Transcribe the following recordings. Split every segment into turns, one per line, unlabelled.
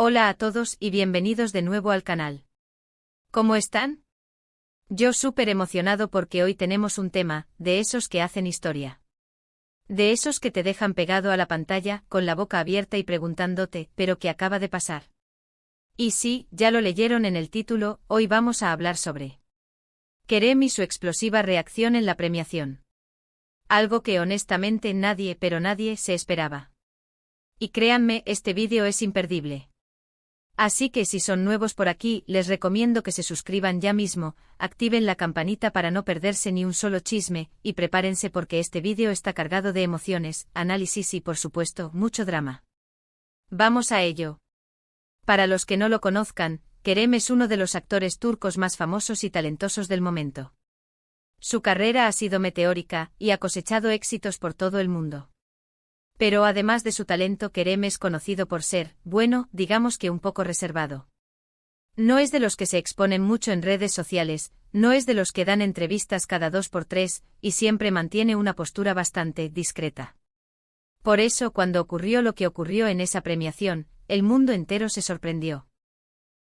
Hola a todos y bienvenidos de nuevo al canal. ¿Cómo están? Yo súper emocionado porque hoy tenemos un tema, de esos que hacen historia. De esos que te dejan pegado a la pantalla, con la boca abierta y preguntándote, ¿pero qué acaba de pasar? Y sí, ya lo leyeron en el título, hoy vamos a hablar sobre Kerem y su explosiva reacción en la premiación. Algo que honestamente nadie, pero nadie, se esperaba. Y créanme, este vídeo es imperdible. Así que si son nuevos por aquí, les recomiendo que se suscriban ya mismo, activen la campanita para no perderse ni un solo chisme, y prepárense porque este vídeo está cargado de emociones, análisis y por supuesto, mucho drama. Vamos a ello. Para los que no lo conozcan, Kerem es uno de los actores turcos más famosos y talentosos del momento. Su carrera ha sido meteórica, y ha cosechado éxitos por todo el mundo. Pero además de su talento, Kerem es conocido por ser, bueno, digamos que un poco reservado. No es de los que se exponen mucho en redes sociales, no es de los que dan entrevistas cada 2x3, y siempre mantiene una postura bastante discreta. Por eso, cuando ocurrió lo que ocurrió en esa premiación, el mundo entero se sorprendió.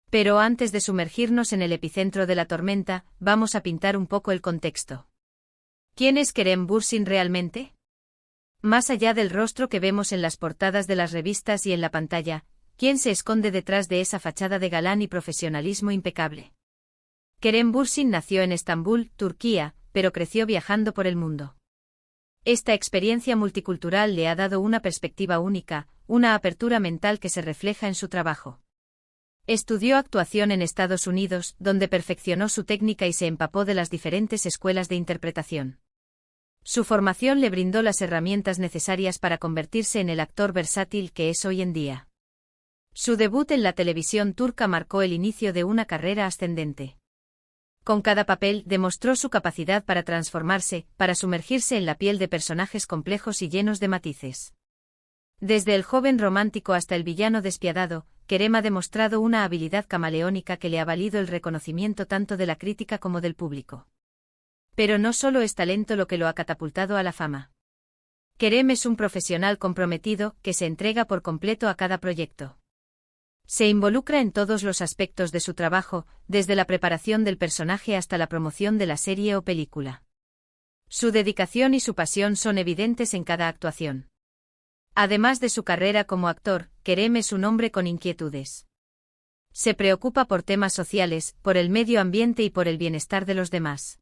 Pero antes de sumergirnos en el epicentro de la tormenta, vamos a pintar un poco el contexto. ¿Quién es Kerem Bürsin realmente? Más allá del rostro que vemos en las portadas de las revistas y en la pantalla, ¿quién se esconde detrás de esa fachada de galán y profesionalismo impecable? Kerem Bürsin nació en Estambul, Turquía, pero creció viajando por el mundo. Esta experiencia multicultural le ha dado una perspectiva única, una apertura mental que se refleja en su trabajo. Estudió actuación en Estados Unidos, donde perfeccionó su técnica y se empapó de las diferentes escuelas de interpretación. Su formación le brindó las herramientas necesarias para convertirse en el actor versátil que es hoy en día. Su debut en la televisión turca marcó el inicio de una carrera ascendente. Con cada papel demostró su capacidad para transformarse, para sumergirse en la piel de personajes complejos y llenos de matices. Desde el joven romántico hasta el villano despiadado, Kerem ha demostrado una habilidad camaleónica que le ha valido el reconocimiento tanto de la crítica como del público. Pero no solo es talento lo que lo ha catapultado a la fama. Kerem es un profesional comprometido, que se entrega por completo a cada proyecto. Se involucra en todos los aspectos de su trabajo, desde la preparación del personaje hasta la promoción de la serie o película. Su dedicación y su pasión son evidentes en cada actuación. Además de su carrera como actor, Kerem es un hombre con inquietudes. Se preocupa por temas sociales, por el medio ambiente y por el bienestar de los demás.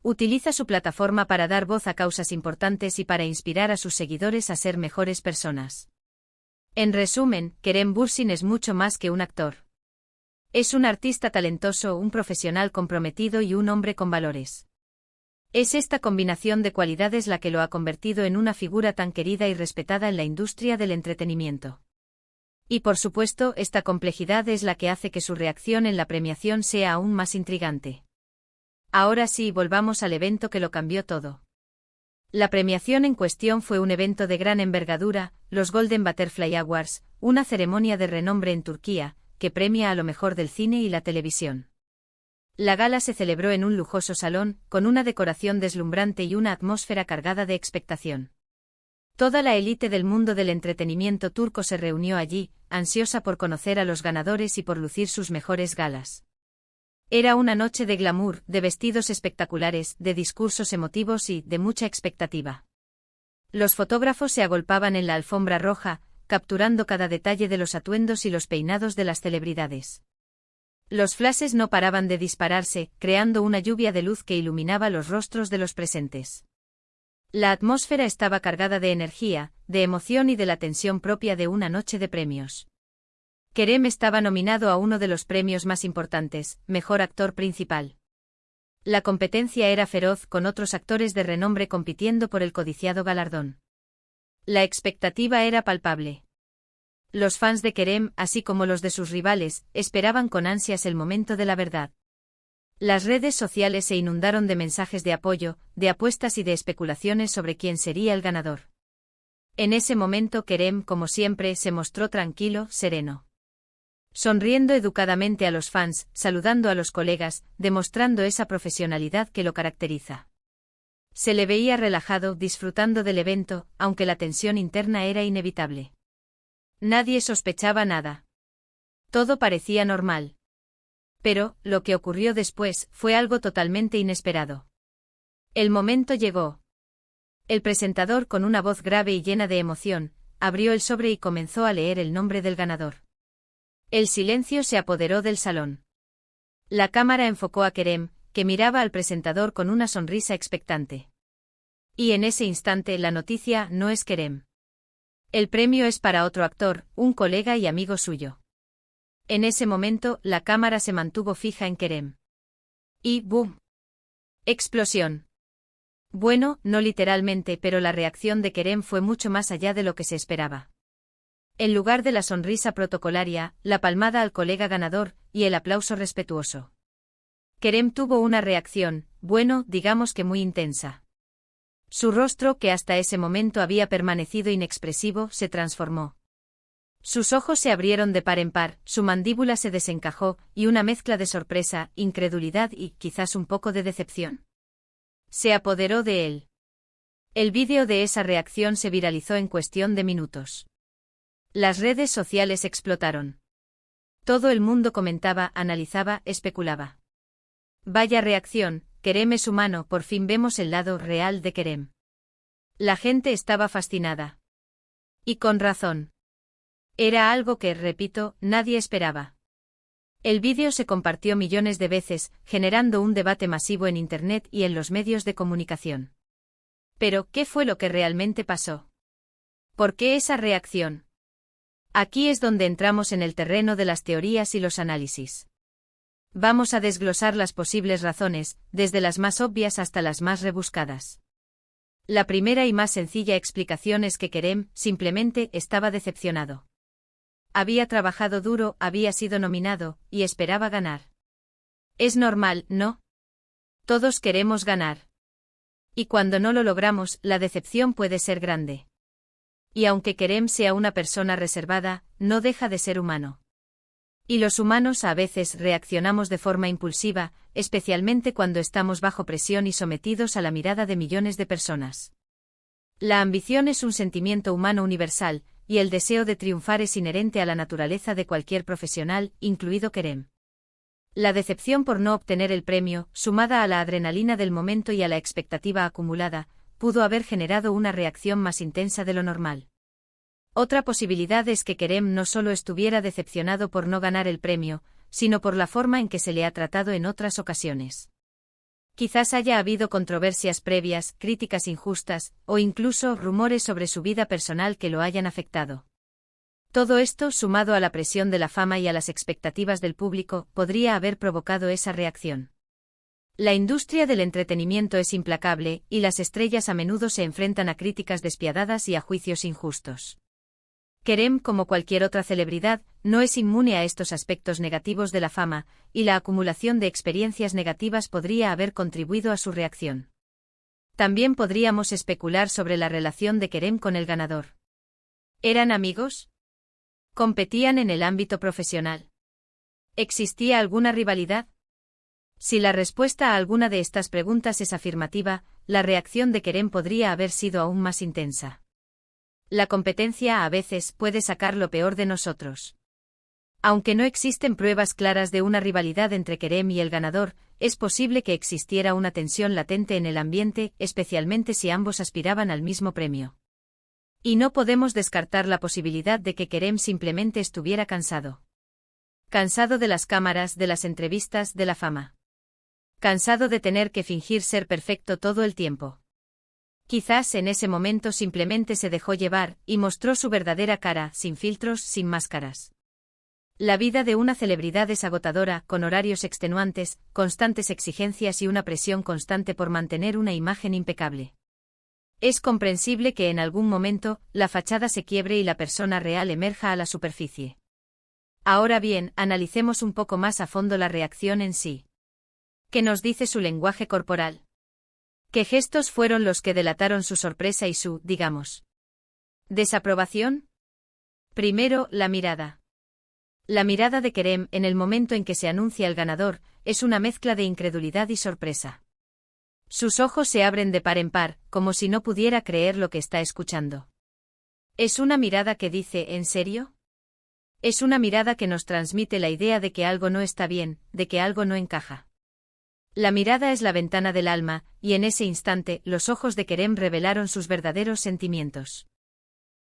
Utiliza su plataforma para dar voz a causas importantes y para inspirar a sus seguidores a ser mejores personas. En resumen, Kerem Bürsin es mucho más que un actor. Es un artista talentoso, un profesional comprometido y un hombre con valores. Es esta combinación de cualidades la que lo ha convertido en una figura tan querida y respetada en la industria del entretenimiento. Y por supuesto, esta complejidad es la que hace que su reacción en la premiación sea aún más intrigante. Ahora sí, volvamos al evento que lo cambió todo. La premiación en cuestión fue un evento de gran envergadura, los Golden Butterfly Awards, una ceremonia de renombre en Turquía, que premia a lo mejor del cine y la televisión. La gala se celebró en un lujoso salón, con una decoración deslumbrante y una atmósfera cargada de expectación. Toda la élite del mundo del entretenimiento turco se reunió allí, ansiosa por conocer a los ganadores y por lucir sus mejores galas. Era una noche de glamour, de vestidos espectaculares, de discursos emotivos y de mucha expectativa. Los fotógrafos se agolpaban en la alfombra roja, capturando cada detalle de los atuendos y los peinados de las celebridades. Los flashes no paraban de dispararse, creando una lluvia de luz que iluminaba los rostros de los presentes. La atmósfera estaba cargada de energía, de emoción y de la tensión propia de una noche de premios. Kerem estaba nominado a uno de los premios más importantes, Mejor Actor Principal. La competencia era feroz, con otros actores de renombre compitiendo por el codiciado galardón. La expectativa era palpable. Los fans de Kerem, así como los de sus rivales, esperaban con ansias el momento de la verdad. Las redes sociales se inundaron de mensajes de apoyo, de apuestas y de especulaciones sobre quién sería el ganador. En ese momento Kerem, como siempre, se mostró tranquilo, sereno. Sonriendo educadamente a los fans, saludando a los colegas, demostrando esa profesionalidad que lo caracteriza. Se le veía relajado, disfrutando del evento, aunque la tensión interna era inevitable. Nadie sospechaba nada. Todo parecía normal. Pero, lo que ocurrió después, fue algo totalmente inesperado. El momento llegó. El presentador, con una voz grave y llena de emoción, abrió el sobre y comenzó a leer el nombre del ganador. El silencio se apoderó del salón. La cámara enfocó a Kerem, que miraba al presentador con una sonrisa expectante. Y en ese instante la noticia no es Kerem. El premio es para otro actor, un colega y amigo suyo. En ese momento, la cámara se mantuvo fija en Kerem. Y ¡boom! Explosión. Bueno, no literalmente, pero la reacción de Kerem fue mucho más allá de lo que se esperaba. En lugar de la sonrisa protocolaria, la palmada al colega ganador, y el aplauso respetuoso. Kerem tuvo una reacción, bueno, digamos que muy intensa. Su rostro, que hasta ese momento había permanecido inexpresivo, se transformó. Sus ojos se abrieron de par en par, su mandíbula se desencajó, y una mezcla de sorpresa, incredulidad y, quizás un poco de decepción, se apoderó de él. El vídeo de esa reacción se viralizó en cuestión de minutos. Las redes sociales explotaron. Todo el mundo comentaba, analizaba, especulaba. Vaya reacción, Kerem es humano, por fin vemos el lado real de Kerem. La gente estaba fascinada. Y con razón. Era algo que, repito, nadie esperaba. El vídeo se compartió millones de veces, generando un debate masivo en Internet y en los medios de comunicación. Pero, ¿qué fue lo que realmente pasó? ¿Por qué esa reacción? Aquí es donde entramos en el terreno de las teorías y los análisis. Vamos a desglosar las posibles razones, desde las más obvias hasta las más rebuscadas. La primera y más sencilla explicación es que Kerem, simplemente, estaba decepcionado. Había trabajado duro, había sido nominado, y esperaba ganar. Es normal, ¿no? Todos queremos ganar. Y cuando no lo logramos, la decepción puede ser grande. Y aunque Kerem sea una persona reservada, no deja de ser humano. Y los humanos a veces reaccionamos de forma impulsiva, especialmente cuando estamos bajo presión y sometidos a la mirada de millones de personas. La ambición es un sentimiento humano universal, y el deseo de triunfar es inherente a la naturaleza de cualquier profesional, incluido Kerem. La decepción por no obtener el premio, sumada a la adrenalina del momento y a la expectativa acumulada, pudo haber generado una reacción más intensa de lo normal. Otra posibilidad es que Kerem no solo estuviera decepcionado por no ganar el premio, sino por la forma en que se le ha tratado en otras ocasiones. Quizás haya habido controversias previas, críticas injustas, o incluso rumores sobre su vida personal que lo hayan afectado. Todo esto, sumado a la presión de la fama y a las expectativas del público, podría haber provocado esa reacción. La industria del entretenimiento es implacable, y las estrellas a menudo se enfrentan a críticas despiadadas y a juicios injustos. Kerem, como cualquier otra celebridad, no es inmune a estos aspectos negativos de la fama, y la acumulación de experiencias negativas podría haber contribuido a su reacción. También podríamos especular sobre la relación de Kerem con el ganador. ¿Eran amigos? ¿Competían en el ámbito profesional? ¿Existía alguna rivalidad? Si la respuesta a alguna de estas preguntas es afirmativa, la reacción de Kerem podría haber sido aún más intensa. La competencia a veces puede sacar lo peor de nosotros. Aunque no existen pruebas claras de una rivalidad entre Kerem y el ganador, es posible que existiera una tensión latente en el ambiente, especialmente si ambos aspiraban al mismo premio. Y no podemos descartar la posibilidad de que Kerem simplemente estuviera cansado. Cansado de las cámaras, de las entrevistas, de la fama. Cansado de tener que fingir ser perfecto todo el tiempo. Quizás en ese momento simplemente se dejó llevar, y mostró su verdadera cara, sin filtros, sin máscaras. La vida de una celebridad es agotadora, con horarios extenuantes, constantes exigencias y una presión constante por mantener una imagen impecable. Es comprensible que en algún momento, la fachada se quiebre y la persona real emerja a la superficie. Ahora bien, analicemos un poco más a fondo la reacción en sí. ¿Qué nos dice su lenguaje corporal? ¿Qué gestos fueron los que delataron su sorpresa y su, digamos, desaprobación? Primero, la mirada. La mirada de Kerem, en el momento en que se anuncia el ganador, es una mezcla de incredulidad y sorpresa. Sus ojos se abren de par en par, como si no pudiera creer lo que está escuchando. Es una mirada que dice, ¿en serio? Es una mirada que nos transmite la idea de que algo no está bien, de que algo no encaja. La mirada es la ventana del alma, y en ese instante los ojos de Kerem revelaron sus verdaderos sentimientos.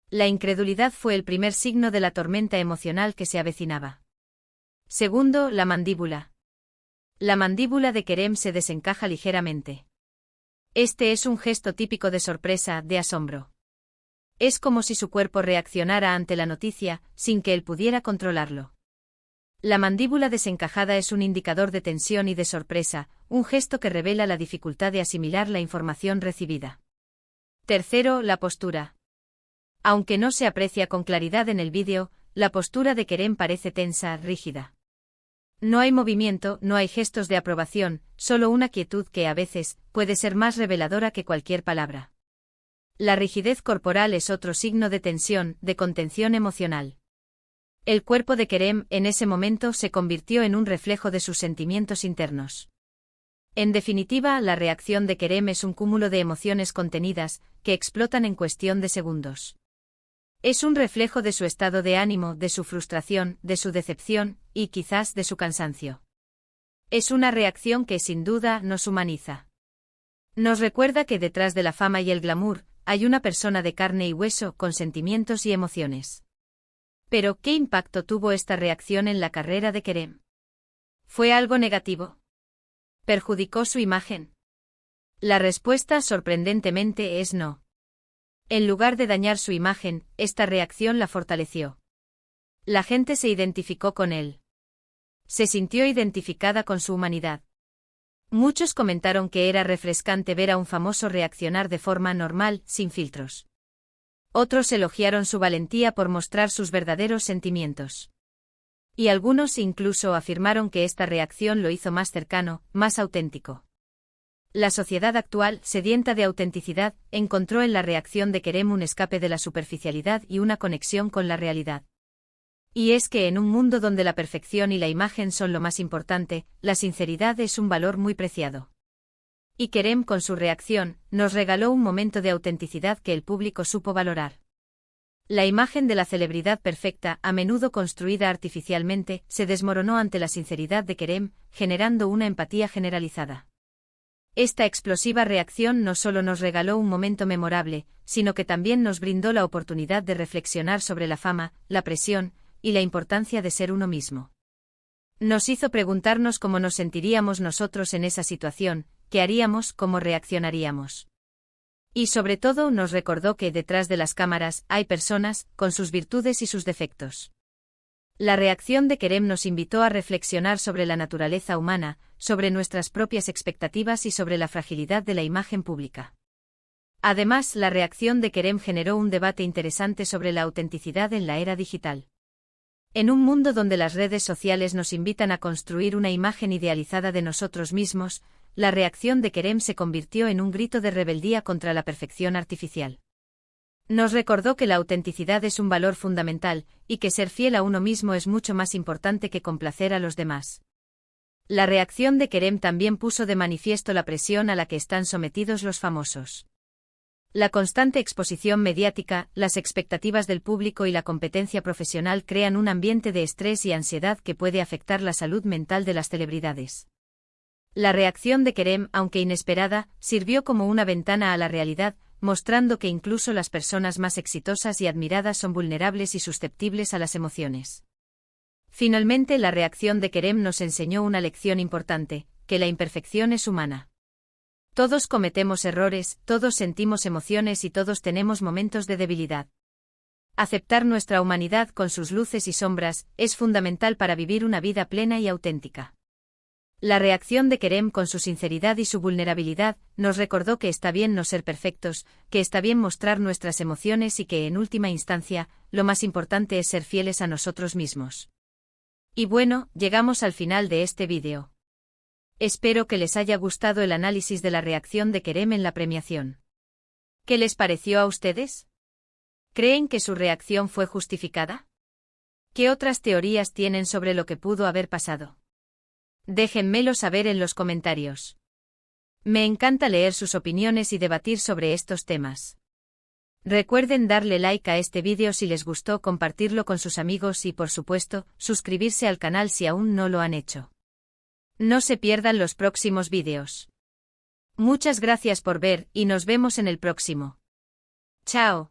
La incredulidad fue el primer signo de la tormenta emocional que se avecinaba. Segundo, la mandíbula. La mandíbula de Kerem se desencaja ligeramente. Este es un gesto típico de sorpresa, de asombro. Es como si su cuerpo reaccionara ante la noticia, sin que él pudiera controlarlo. La mandíbula desencajada es un indicador de tensión y de sorpresa, un gesto que revela la dificultad de asimilar la información recibida. Tercero, la postura. Aunque no se aprecia con claridad en el vídeo, la postura de Kerem parece tensa, rígida. No hay movimiento, no hay gestos de aprobación, solo una quietud que a veces puede ser más reveladora que cualquier palabra. La rigidez corporal es otro signo de tensión, de contención emocional. El cuerpo de Kerem en ese momento se convirtió en un reflejo de sus sentimientos internos. En definitiva, la reacción de Kerem es un cúmulo de emociones contenidas, que explotan en cuestión de segundos. Es un reflejo de su estado de ánimo, de su frustración, de su decepción, y quizás de su cansancio. Es una reacción que sin duda nos humaniza. Nos recuerda que detrás de la fama y el glamour, hay una persona de carne y hueso con sentimientos y emociones. Pero, ¿qué impacto tuvo esta reacción en la carrera de Kerem? ¿Fue algo negativo? ¿Perjudicó su imagen? La respuesta sorprendentemente es no. En lugar de dañar su imagen, esta reacción la fortaleció. La gente se identificó con él. Se sintió identificada con su humanidad. Muchos comentaron que era refrescante ver a un famoso reaccionar de forma normal, sin filtros. Otros elogiaron su valentía por mostrar sus verdaderos sentimientos. Y algunos incluso afirmaron que esta reacción lo hizo más cercano, más auténtico. La sociedad actual, sedienta de autenticidad, encontró en la reacción de Kerem un escape de la superficialidad y una conexión con la realidad. Y es que en un mundo donde la perfección y la imagen son lo más importante, la sinceridad es un valor muy preciado. Y Kerem con su reacción, nos regaló un momento de autenticidad que el público supo valorar. La imagen de la celebridad perfecta, a menudo construida artificialmente, se desmoronó ante la sinceridad de Kerem, generando una empatía generalizada. Esta explosiva reacción no solo nos regaló un momento memorable, sino que también nos brindó la oportunidad de reflexionar sobre la fama, la presión, y la importancia de ser uno mismo. Nos hizo preguntarnos cómo nos sentiríamos nosotros en esa situación, qué haríamos, cómo reaccionaríamos. Y sobre todo nos recordó que detrás de las cámaras hay personas, con sus virtudes y sus defectos. La reacción de Kerem nos invitó a reflexionar sobre la naturaleza humana, sobre nuestras propias expectativas y sobre la fragilidad de la imagen pública. Además, la reacción de Kerem generó un debate interesante sobre la autenticidad en la era digital. En un mundo donde las redes sociales nos invitan a construir una imagen idealizada de nosotros mismos, la reacción de Kerem se convirtió en un grito de rebeldía contra la perfección artificial. Nos recordó que la autenticidad es un valor fundamental, y que ser fiel a uno mismo es mucho más importante que complacer a los demás. La reacción de Kerem también puso de manifiesto la presión a la que están sometidos los famosos. La constante exposición mediática, las expectativas del público y la competencia profesional crean un ambiente de estrés y ansiedad que puede afectar la salud mental de las celebridades. La reacción de Kerem, aunque inesperada, sirvió como una ventana a la realidad, mostrando que incluso las personas más exitosas y admiradas son vulnerables y susceptibles a las emociones. Finalmente, la reacción de Kerem nos enseñó una lección importante, que la imperfección es humana. Todos cometemos errores, todos sentimos emociones y todos tenemos momentos de debilidad. Aceptar nuestra humanidad con sus luces y sombras es fundamental para vivir una vida plena y auténtica. La reacción de Kerem con su sinceridad y su vulnerabilidad nos recordó que está bien no ser perfectos, que está bien mostrar nuestras emociones y que en última instancia, lo más importante es ser fieles a nosotros mismos. Y bueno, llegamos al final de este vídeo. Espero que les haya gustado el análisis de la reacción de Kerem en la premiación. ¿Qué les pareció a ustedes? ¿Creen que su reacción fue justificada? ¿Qué otras teorías tienen sobre lo que pudo haber pasado? Déjenmelo saber en los comentarios. Me encanta leer sus opiniones y debatir sobre estos temas. Recuerden darle like a este vídeo si les gustó, compartirlo con sus amigos y, por supuesto, suscribirse al canal si aún no lo han hecho. No se pierdan los próximos vídeos. Muchas gracias por ver y nos vemos en el próximo. Chao.